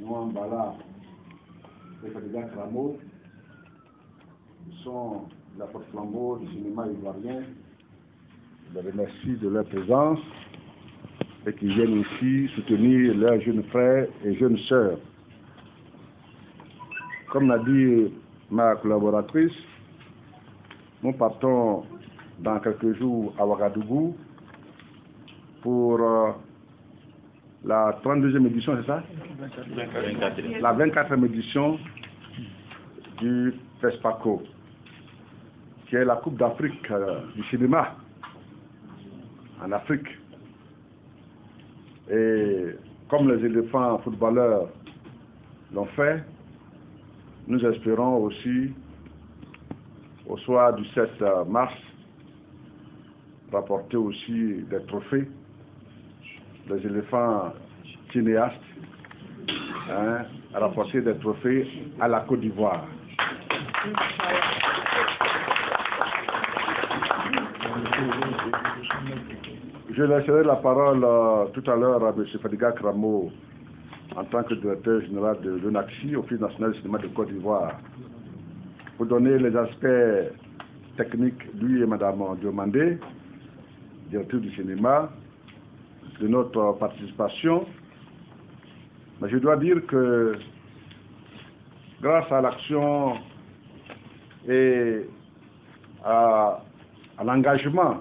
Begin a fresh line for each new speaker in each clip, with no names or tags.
Nwambala et Fadiga Kramo sont la porte-flambeau du cinéma ivoirien. Je les remercie de leur présence et qui viennent ici soutenir leurs jeunes frères et jeunes sœurs. Comme l'a dit ma collaboratrice, nous partons dans quelques jours à Ouagadougou pour la 32e édition, c'est ça? 24e. La 24e édition du FESPACO, qui est la Coupe d'Afrique du cinéma en Afrique. Et comme les éléphants footballeurs l'ont fait, nous espérons aussi, au soir du 7 mars, rapporter aussi des trophées, des éléphants cinéastes, rapporter des trophées à la Côte d'Ivoire. Je laisserai la parole tout à l'heure à M. Fadiga Kramo en tant que directeur général de l'ONACSI, Office national du cinéma de Côte d'Ivoire, pour donner les aspects techniques, lui et Mme Diomandé, directeur du cinéma, de notre participation. Mais je dois dire que grâce à l'action et à l'engagement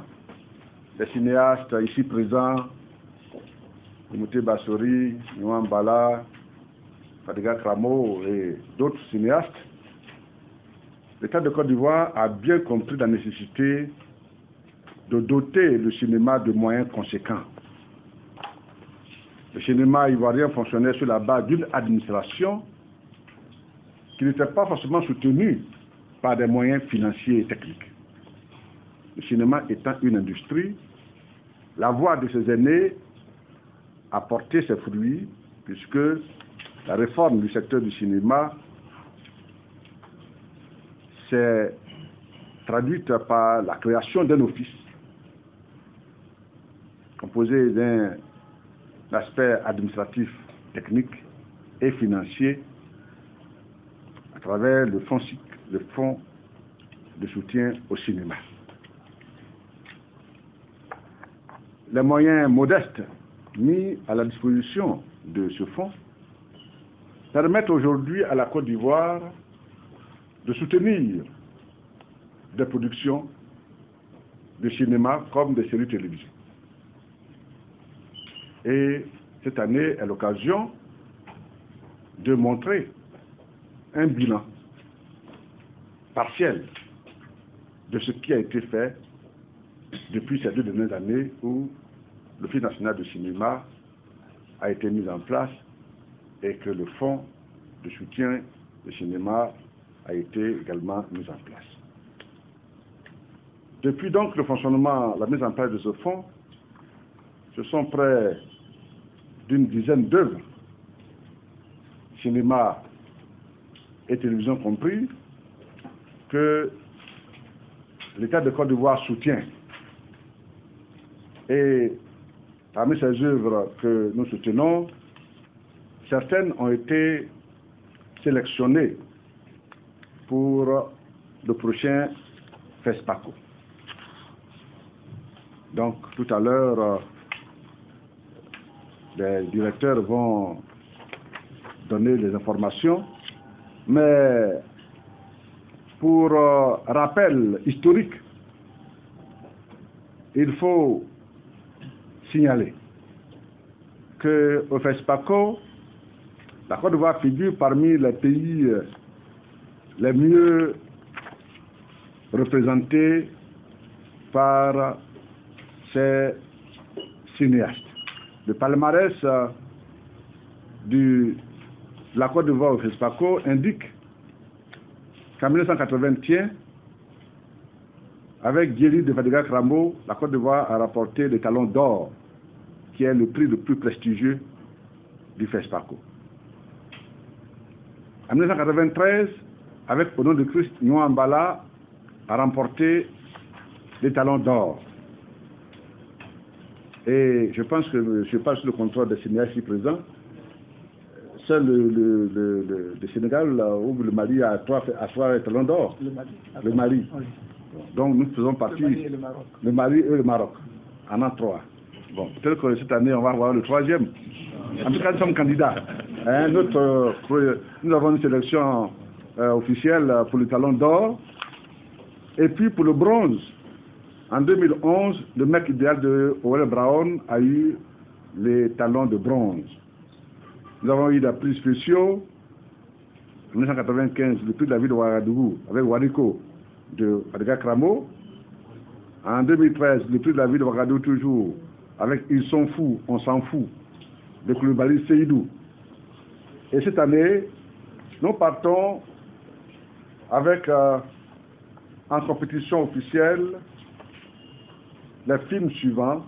des cinéastes ici présents, Imouté Bassori, Nwambala, Fadiga Kramo et d'autres cinéastes, l'État de Côte d'Ivoire a bien compris la nécessité de doter le cinéma de moyens conséquents. Le cinéma ivoirien fonctionnait sur la base d'une administration qui n'était pas forcément soutenue par des moyens financiers et techniques. Le cinéma étant une industrie, la voix de ses aînés a porté ses fruits, puisque la réforme du secteur du cinéma s'est traduite par la création d'un office composé d'un aspect administratif, technique et financier à travers le fonds de soutien au cinéma. Les moyens modestes mis à la disposition de ce fonds permettent aujourd'hui à la Côte d'Ivoire de soutenir des productions de cinéma comme des séries télévisées. Et cette année est l'occasion de montrer un bilan partiel de ce qui a été fait depuis ces 2 dernières années où l'Office national du cinéma a été mis en place et que le fonds de soutien du cinéma a été également mis en place. Depuis donc le fonctionnement, la mise en place de ce fonds, ce sont près d'une dizaine d'œuvres, cinéma et télévision compris, que l'État de Côte d'Ivoire soutient. Et parmi ces œuvres que nous soutenons, certaines ont été sélectionnées pour le prochain FESPACO. Donc tout à l'heure, les directeurs vont donner les informations, mais pour rappel historique, il faut signaler qu'au FESPACO, la Côte d'Ivoire figure parmi les pays les mieux représentés par ces cinéastes. Le palmarès de la Côte d'Ivoire au FESPACO indique qu'en 1980, avec Djeri de Fadiga Kramo, la Côte d'Ivoire a rapporté le talon d'or, qui est le prix le plus prestigieux du FESPACO. En 1993, avec au nom de Christ, Nwambala a remporté le talon d'or. Et je pense que je passe le contrôle des cinéastes ici présents. seul le Sénégal ou le Mali a trois étalons d'or. Le Mali. Oui. Donc nous faisons partie. Le Mali et le Maroc. Le Mali et le Maroc. En a 3. Bon, peut-être que cette année on va avoir le 3e. En tout cas, nous sommes candidats. Hein, nous avons une sélection officielle pour le talon d'or. Et puis pour le bronze, en 2011, le mec idéal de Owell Brown a eu les talons de bronze. Nous avons eu des prix spéciaux. En 1995, le prix de la ville de Ouagadougou avec Wariko de Fadiga Kramo. En 2013, le prix de la ville de Ouagadougou toujours avec Ils sont fous, on s'en fout de Koulibaly Seydou. Et cette année, nous partons avec en compétition officielle les films suivants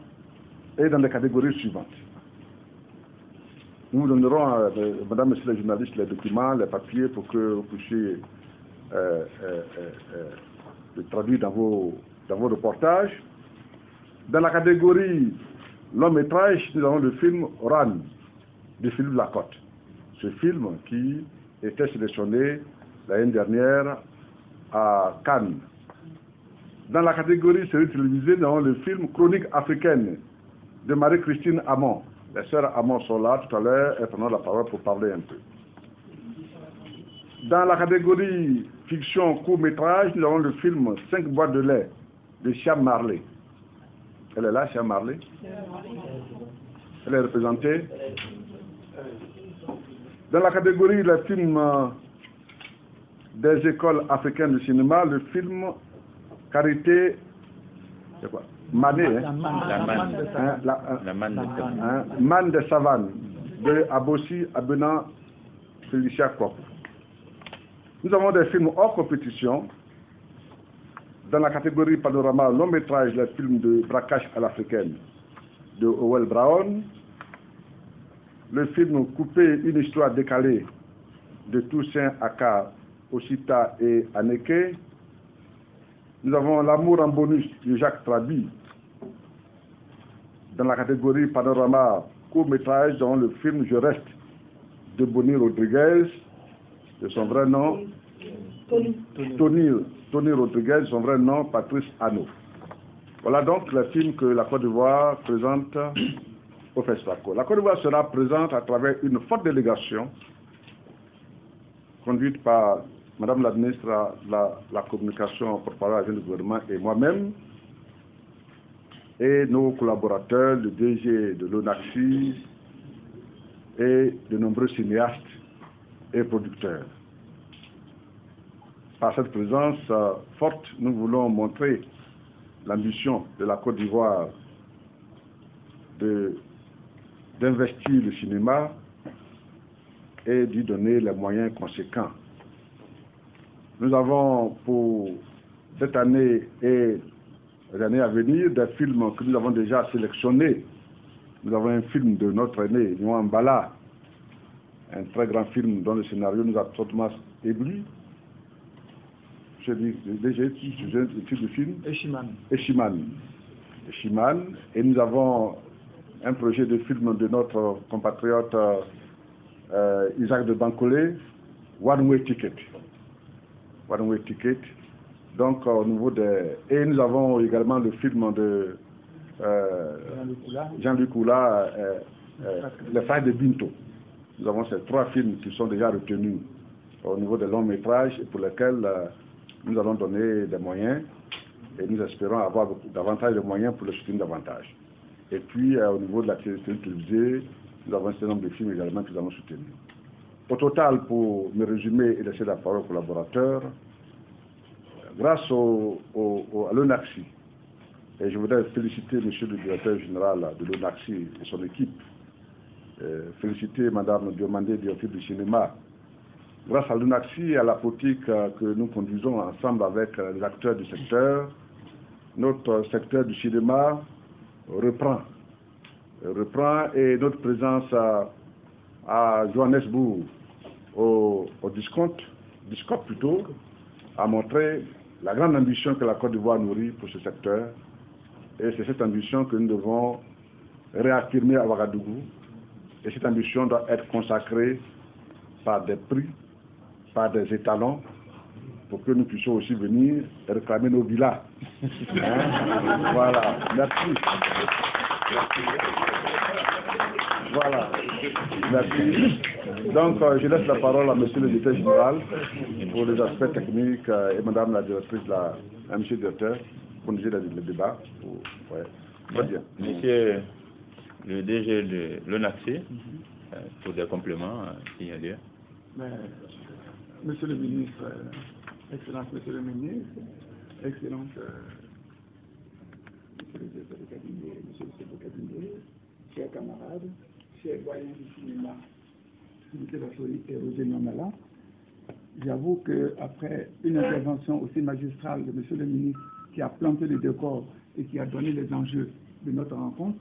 et dans les catégories suivantes. Nous vous donnerons, mesdames, messieurs les journalistes, les documents, les papiers pour que vous puissiez les traduire dans vos reportages. Dans la catégorie long métrage, nous avons le film Oran de Philippe Lacotte. Ce film qui était sélectionné l'année dernière à Cannes. Dans la catégorie série télévisée, nous avons le film Chronique africaine de Marie-Christine Amon. Les sœurs Amon sont là tout à l'heure, elles prendront la parole pour parler un peu. Dans la catégorie fiction court-métrage, nous avons le film 5 boîtes de lait de Cham Marley. Elle est là, Cham Marley? Elle est représentée. Dans la catégorie les films des écoles africaines de cinéma, le film Carité, c'est quoi? Mané, hein? Man de Savane, de Abossi Abenan Felicia Kop. Nous avons des films hors compétition. Dans la catégorie panorama long métrage, les films de braquage à l'africaine de Owell Brown. Le film Coupé, une histoire décalée de Toussaint Aka, Osita et Anneke. Nous avons L'amour en bonus de Jacques Trabi. Dans la catégorie panorama court-métrage, dans le film Je reste de Bonnie Rodriguez, de son vrai nom, Tony Rodriguez, son vrai nom, Patrice Hano. Voilà donc le film que la Côte d'Ivoire présente au FESPACO. La Côte d'Ivoire sera présente à travers une forte délégation conduite par Madame la ministre de la Communication porte-parole du gouvernement et moi-même, et nos collaborateurs, le DG de l'ONACSI et de nombreux cinéastes et producteurs. Par cette présence forte, nous voulons montrer l'ambition de la Côte d'Ivoire d'investir le cinéma et d'y donner les moyens conséquents. Nous avons pour cette année et les années à venir des films que nous avons déjà sélectionnés. Nous avons un film de notre aîné, Nouan Mbala, un très grand film dont le scénario nous a totalement ébloui. Je dis déjà le titre du film Eshiman. Et nous avons un projet de film de notre compatriote Isaac de Bancolé, One Way Ticket. Donc au niveau des... Et nous avons également le film de Jean-Luc Oula, Les Frères de Binto. Nous avons ces 3 films qui sont déjà retenus au niveau des longs métrages et pour lesquels nous allons donner des moyens et nous espérons avoir davantage de moyens pour les soutenir davantage. Et puis au niveau de la télévision, nous avons un certain nombre de films également que nous allons soutenir. Au total, pour me résumer et laisser la parole aux collaborateurs, grâce à l'ONACSI, et je voudrais féliciter monsieur le directeur général de l'ONACSI et son équipe, féliciter madame Diomandé, directrice du cinéma. Grâce à l'ONACSI et à la politique que nous conduisons ensemble avec les acteurs du secteur, notre secteur du cinéma reprend et notre présence à Johannesburg au Discop plutôt, a montré la grande ambition que la Côte d'Ivoire nourrit pour ce secteur. Et c'est cette ambition que nous devons réaffirmer à Ouagadougou. Et cette ambition doit être consacrée par des prix, par des étalons, pour que nous puissions aussi venir réclamer nos villas. Hein? Voilà, merci. Voilà, merci. Donc, je laisse la parole à monsieur le directeur général pour les aspects techniques et madame la directrice, monsieur le directeur, pour nous aider le débat. Ouais. Très bien.
Monsieur le DG de l'ONACSI, pour des compléments, s'il y a lieu.
Monsieur le ministre, Excellence Monsieur le ministre, Excellence Monsieur le directeur de cabinet, Monsieur le chef de cabinet, chers camarades, chers voyants du cinéma, Philippe Lassoli et Roger Namala, j'avoue qu'après une intervention aussi magistrale de Monsieur le ministre qui a planté le décor et qui a donné les enjeux de notre rencontre,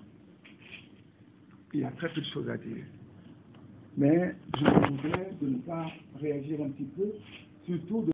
il y a très peu de choses à dire. Mais je voudrais de ne pas réagir un petit peu, surtout de